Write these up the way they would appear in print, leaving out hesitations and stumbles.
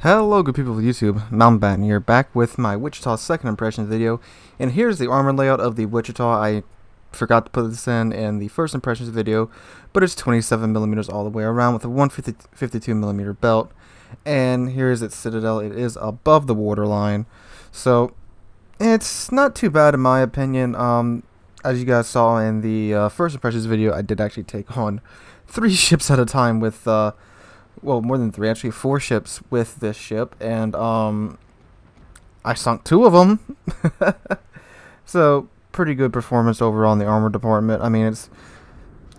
Hello good people of YouTube, Mountbatten here, back with my Wichita second impressions video, and here's the armor layout of the Wichita. I forgot to put this in the first impressions video, but it's 27mm all the way around with a 152mm belt, and here's its citadel. It is above the waterline, so it's not too bad in my opinion. As you guys saw in the first impressions video, I did actually take on 3 ships at a time with well, more than 3, actually 4 ships with this ship, and I sunk 2 of them. So pretty good performance overall in the armor department. I mean,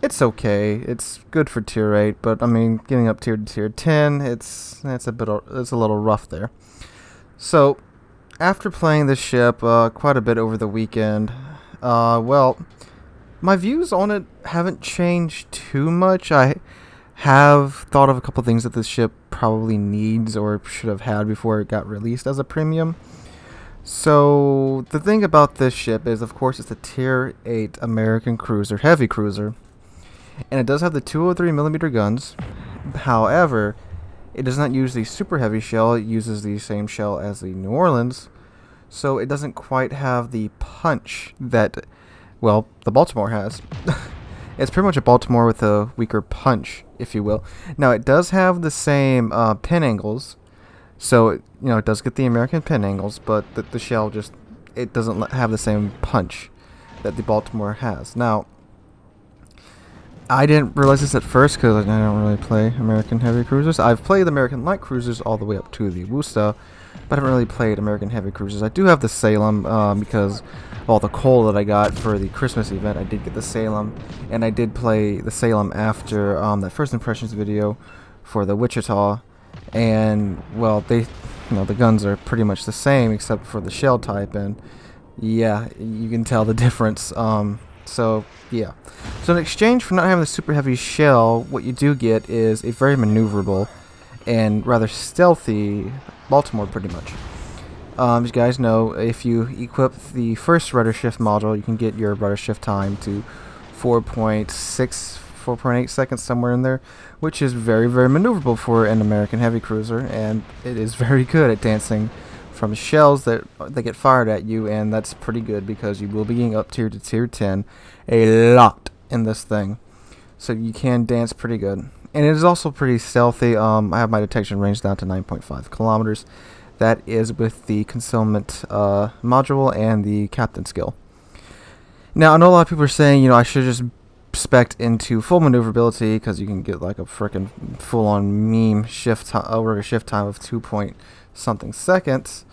it's okay. It's good for tier 8, but I mean, getting up tier to tier 10, it's a little rough there. So after playing this ship quite a bit over the weekend, well, my views on it haven't changed too much. I have thought of a couple things that this ship probably needs or should have had before it got released as a premium. So the thing about this ship is, of course, it's a tier 8 American cruiser, heavy cruiser, and it does have the 203mm guns. However, it does not use the super heavy shell. It uses the same shell as the New Orleans, so it doesn't quite have the punch that, well, the Baltimore has. It's pretty much a Baltimore with a weaker punch, if you will. Now, it does have the same pin angles, so it does get the American pin angles, but the shell just, it doesn't have the same punch that the Baltimore has. Now, I didn't realize this at first because I don't really play American heavy cruisers. I've played American light cruisers all the way up to the Worcester, but I haven't really played American heavy cruisers. I do have the Salem because of all the coal that I got for the Christmas event. I did get the Salem, and I did play the Salem after that first impressions video for the Wichita, and well, the guns are pretty much the same except for the shell type, and yeah, you can tell the difference. So yeah, so in exchange for not having the super heavy shell, what you do get is a very maneuverable and rather stealthy Baltimore, pretty much. As you guys know, if you equip the first rudder shift module, you can get your rudder shift time to 4.8 seconds, somewhere in there, which is very, very maneuverable for an American heavy cruiser, and it is very good at dancing from shells that get fired at you, and that's pretty good because you will be getting up tier to tier 10 a lot in this thing, so you can dance pretty good. And it is also pretty stealthy. I have my detection range down to 9.5 kilometers. That is with the concealment module and the captain skill. Now, I know a lot of people are saying, I should just spec into full maneuverability because you can get like a freaking full-on meme shift rudder shift time of 2-point-something seconds.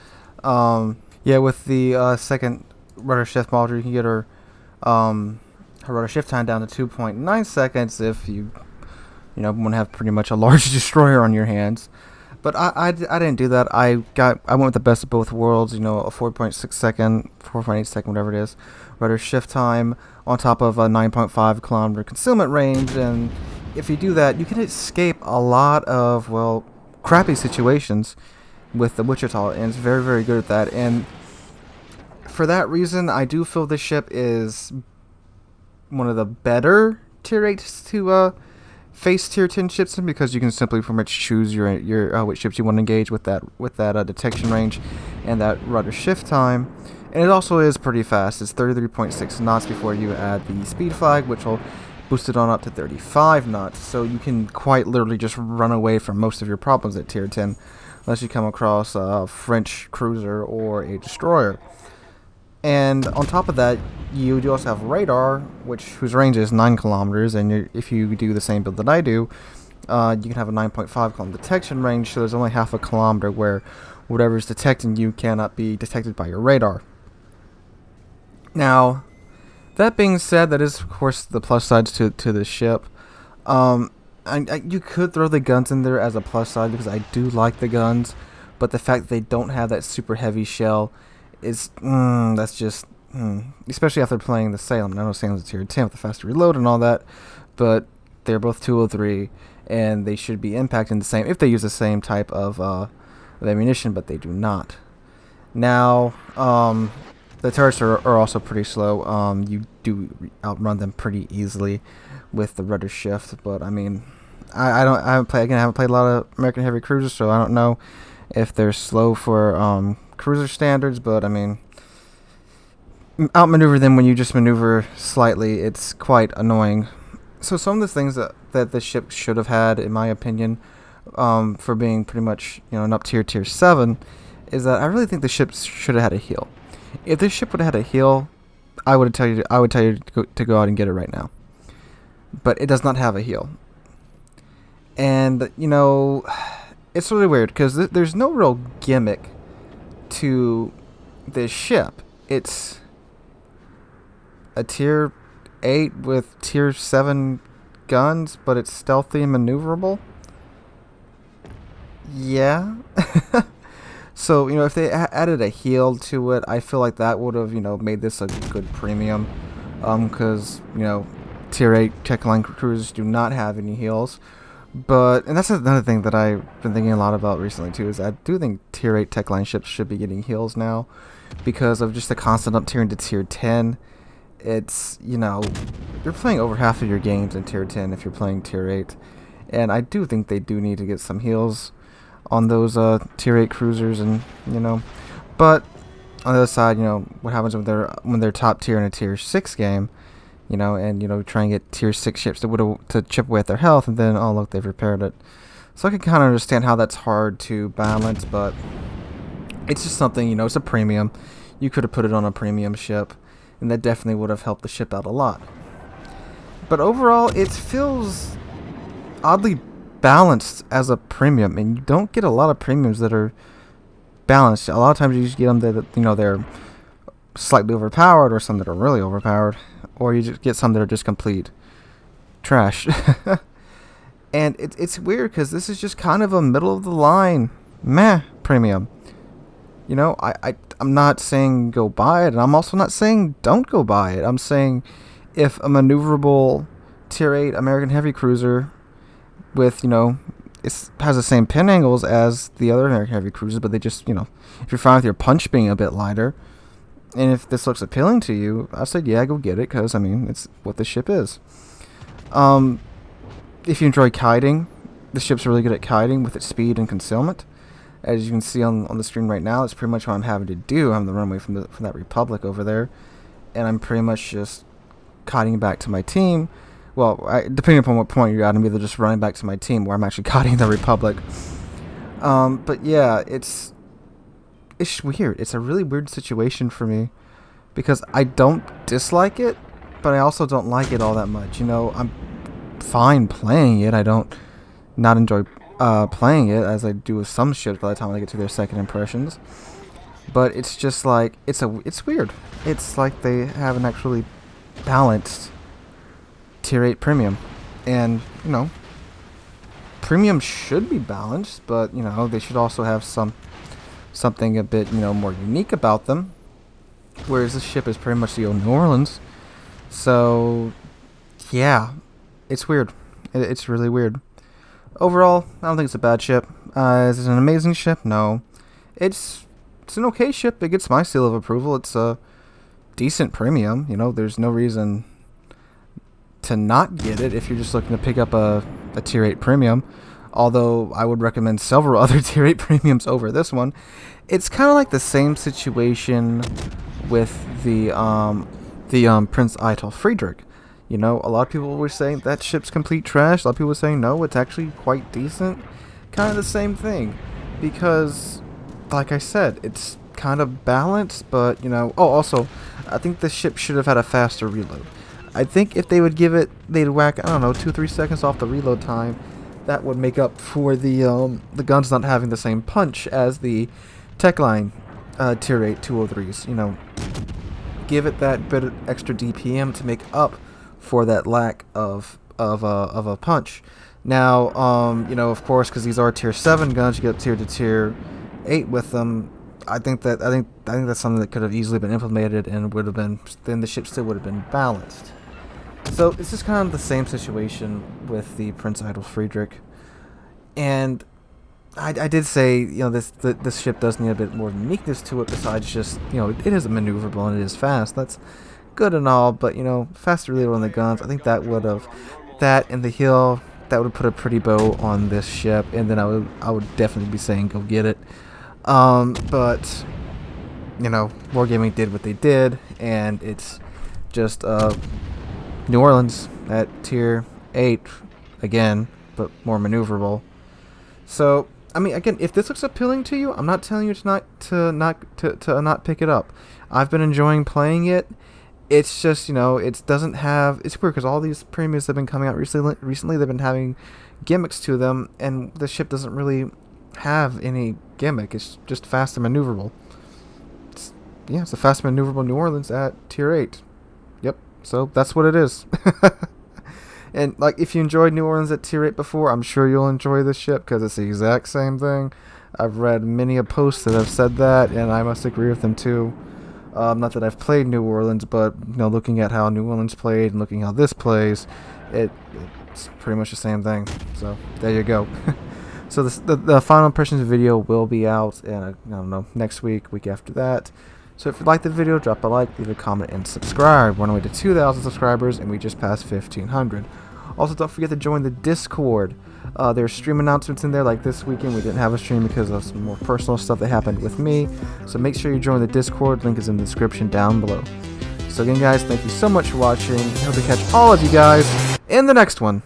Yeah, with the second rudder shift module, you can get her rudder shift time down to 2.9 seconds if you want to have pretty much a large destroyer on your hands. But I didn't do that. I went with the best of both worlds. A 4.6 second, 4.8 second, whatever it is, rudder shift time on top of a 9.5 kilometer concealment range. And if you do that, you can escape a lot of, well, crappy situations with the Wichita, and it's very, very good at that. And for that reason, I do feel this ship is one of the better tier 8s to face tier 10 ships in, because you can simply pretty much choose your which ships you want to engage with that detection range and that rudder shift time. And it also is pretty fast. It's 33.6 knots before you add the speed flag, which will boost it on up to 35 knots. So you can quite literally just run away from most of your problems at tier 10, unless you come across a French cruiser or a destroyer. And on top of that, you do also have radar, whose range is 9 kilometers, and if you do the same build that I do, you can have a 9.5 kilometer detection range, so there's only half a kilometer where whatever is detecting you cannot be detected by your radar. Now, that being said, that is of course the plus sides to the ship. You could throw the guns in there as a plus side because I do like the guns, but the fact that they don't have that super heavy shell is that's just especially after playing the Salem. I know Salem's a tier 10 with the faster reload and all that, but they're both 203, and they should be impacting the same if they use the same type of ammunition, but they do not. Now, the turrets are also pretty slow. You do outrun them pretty easily with the rudder shift, but I mean, I haven't played a lot of American heavy cruisers, so I don't know if they're slow for cruiser standards, but I mean, outmaneuver them when you just maneuver slightly, it's quite annoying. So some of the things that the ship should have had, in my opinion, for being pretty much an up tier 7, is that I really think the ship should have had a heal. If this ship would have had a heal, I would tell you to go out and get it right now. But it does not have a heal, and it's really weird because there's no real gimmick to this ship. It's a tier 8 with tier 7 guns, but it's stealthy and maneuverable. Yeah. So, if they added a heal to it, I feel like that would have, made this a good premium. Because, tier 8 tech line cruisers do not have any heals. And that's another thing that I've been thinking a lot about recently, too, is I do think tier 8 tech line ships should be getting heals now. Because of just the constant up tiering to tier 10. It's, you're playing over half of your games in tier 10 if you're playing tier 8. And I do think they do need to get some heals on those tier 8 cruisers, and but on the other side, what happens when they're top tier in a tier 6 game, and try and get tier 6 ships to chip away at their health, and then oh look, they've repaired it. So I can kind of understand how that's hard to balance, but it's just something, it's a premium. You could have put it on a premium ship, and that definitely would have helped the ship out a lot. But overall, it feels oddly balanced as a premium, and you don't get a lot of premiums that are balanced. A lot of times you just get them that they're slightly overpowered, or some that are really overpowered, or you just get some that are just complete trash. And it's weird because this is just kind of a middle of the line meh premium. I'm not saying go buy it, and I'm also not saying don't go buy it. I'm saying if a maneuverable tier 8 American heavy cruiser with, it has the same pin angles as the other American heavy cruisers, but they just, if you're fine with your punch being a bit lighter, and if this looks appealing to you, I said, yeah, go get it, because, it's what the ship is. If you enjoy kiting, the ship's really good at kiting with its speed and concealment. As you can see on the screen right now, it's pretty much what I'm having to do. I'm the runway from that Republic over there, and I'm pretty much just kiting back to my team. Well, depending upon what point you're at, I'm either just running back to my team, or I'm actually kiting the Republic. But yeah, it's weird. It's a really weird situation for me, because I don't dislike it, but I also don't like it all that much. I'm fine playing it. I don't not enjoy playing it as I do with some ships by the time I get to their second impressions. But it's just like it's weird. It's like they haven't actually balanced tier 8 premium, and premium should be balanced, but they should also have something a bit more unique about them, whereas this ship is pretty much the old New Orleans. So yeah, it's weird. It's really weird. Overall, I don't think it's a bad ship. Is it an amazing ship? No. It's an okay ship. It gets my seal of approval. It's a decent premium. There's no reason to not get it if you're just looking to pick up a tier 8 premium, although I would recommend several other tier 8 premiums over this one. It's kind of like the same situation with the Prince Eitel Friedrich. A lot of people were saying that ship's complete trash. A lot of people were saying no, it's actually quite decent. Kind of the same thing, because like I said, it's kind of balanced, but also I think the ship should have had a faster reload. I think if they would give it, they'd whack, 2-3 seconds off the reload time. That would make up for the guns not having the same punch as the Techline tier 8 203s. Give it that bit of extra DPM to make up for that lack of a punch. Now, of course, because these are tier 7 guns, you get tier to tier 8 with them. I think that's something that could have easily been implemented, and then the ship still would have been balanced. So it's just kind of the same situation with the Prince Eitel Friedrich, and I did say this ship does need a bit more uniqueness to it besides just it is maneuverable and it is fast. That's good and all, but faster reload on the guns. I think that and the heal that would put a pretty bow on this ship, and then I would definitely be saying go get it. But you know, Wargaming did what they did, and it's just New Orleans at tier 8 again, but more maneuverable. So I mean, again, if this looks appealing to you, I'm not telling you to not pick it up. I've been enjoying playing it. It's just, you know, it doesn't have. It's weird because all these premiums have been coming out recently. They've been having gimmicks to them, and the ship doesn't really have any gimmick. It's just fast and maneuverable. It's a fast and maneuverable New Orleans at tier 8. Yep. So that's what it is. And like, if you enjoyed New Orleans at tier 8 before, I'm sure you'll enjoy this ship because it's the exact same thing. I've read many a post that have said that, and I must agree with them too. Not that I've played New Orleans, but you know, looking at how New Orleans played and looking how this plays, it's pretty much the same thing. So there you go. So the final impressions video will be out, and I don't know, next week after that. So if you like the video, drop a like, leave a comment, and subscribe. We're on our way to 2,000 subscribers, and we just passed 1,500. Also, don't forget to join the Discord. There's stream announcements in there, like this weekend we didn't have a stream because of some more personal stuff that happened with me. So make sure you join the Discord. Link is in the description down below. So again, guys, thank you so much for watching. I hope to catch all of you guys in the next one.